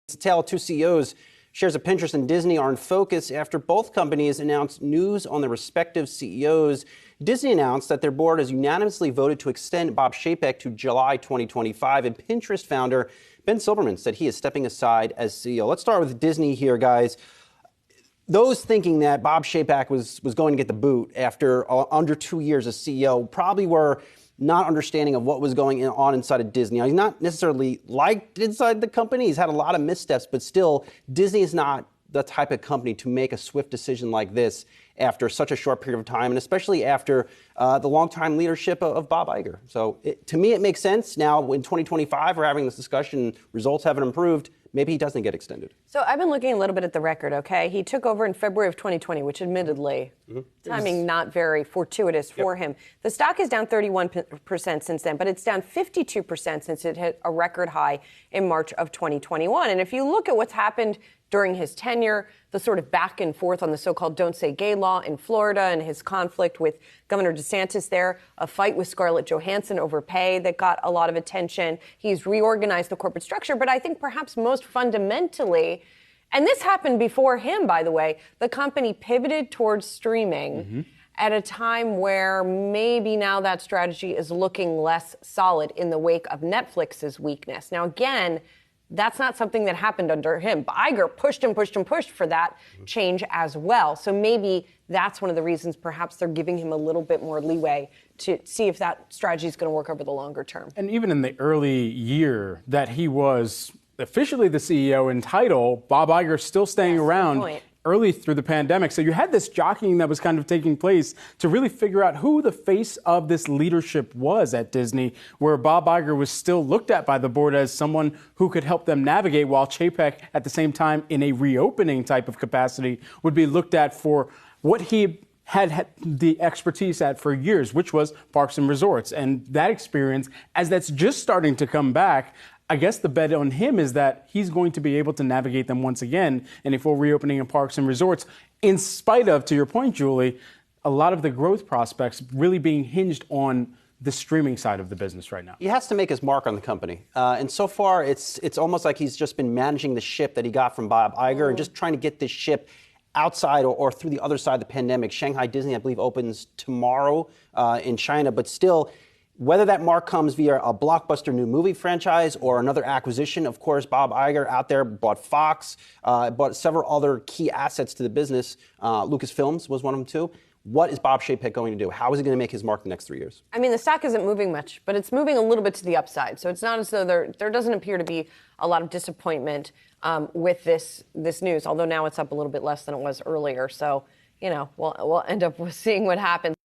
It's a tale of two CEOs. Shares of Pinterest and Disney are in focus after both companies announced news on their respective CEOs. Disney announced that their board has unanimously voted to extend Bob Chapek to July 2025, and Pinterest founder Ben Silbermann said he is stepping aside as CEO. Let's start with Disney here, guys. Those thinking that Bob Chapek was going to get the boot after under 2 years as CEO probably were not understanding of what was going on inside of Disney. Now, he's not necessarily liked inside the company. He's had a lot of missteps, but still, Disney is not the type of company to make a swift decision like this after such a short period of time, and especially after the longtime leadership of Bob Iger. So to me, it makes sense. Now, in 2025, we're having this discussion, results haven't improved. Maybe he doesn't get extended. So I've been looking a little bit at the record, okay? He took over in February of 2020, which admittedly, timing not very fortuitous for him. The stock is down 31% since then, but it's down 52% since it hit a record high in March of 2021. And if you look at what's happened during his tenure, the sort of back and forth on the so-called Don't Say Gay law in Florida and his conflict with Governor DeSantis there, a fight with Scarlett Johansson over pay that got a lot of attention. He's reorganized the corporate structure, but I think perhaps most fundamentally, and this happened before him, by the way, the company pivoted towards streaming at a time where maybe now that strategy is looking less solid in the wake of Netflix's weakness. Now, again, that's not something that happened under him. Iger pushed for that change as well. So maybe that's one of the reasons perhaps they're giving him a little bit more leeway to see if that strategy is going to work over the longer term. And even in the early year that he was officially the CEO in title, Bob Iger still staying around early through the pandemic. So you had this jockeying that was kind of taking place to really figure out who the face of this leadership was at Disney, where Bob Iger was still looked at by the board as someone who could help them navigate, while Chapek, at the same time, in a reopening type of capacity, would be looked at for what he had the expertise at for years, which was parks and resorts. And that experience, as that's just starting to come back, I guess the bet on him is that he's going to be able to navigate them once again in a full reopening of parks and resorts, in spite of, to your point, Julie, a lot of the growth prospects really being hinged on the streaming side of the business right now. He has to make his mark on the company. And so far, it's almost like he's just been managing the ship that he got from Bob Iger and just trying to get this ship outside or through the other side of the pandemic. Shanghai Disney, I believe, opens tomorrow in China, but still, whether that mark comes via a blockbuster new movie franchise or another acquisition, of course, Bob Iger out there bought Fox, bought several other key assets to the business. Lucasfilms was one of them, too. What is Bob Chapek going to do? How is he going to make his mark the next 3 years? I mean, the stock isn't moving much, but it's moving a little bit to the upside. So it's not as though there doesn't appear to be a lot of disappointment with this news, although now it's up a little bit less than it was earlier. So, you know, we'll end up seeing what happens.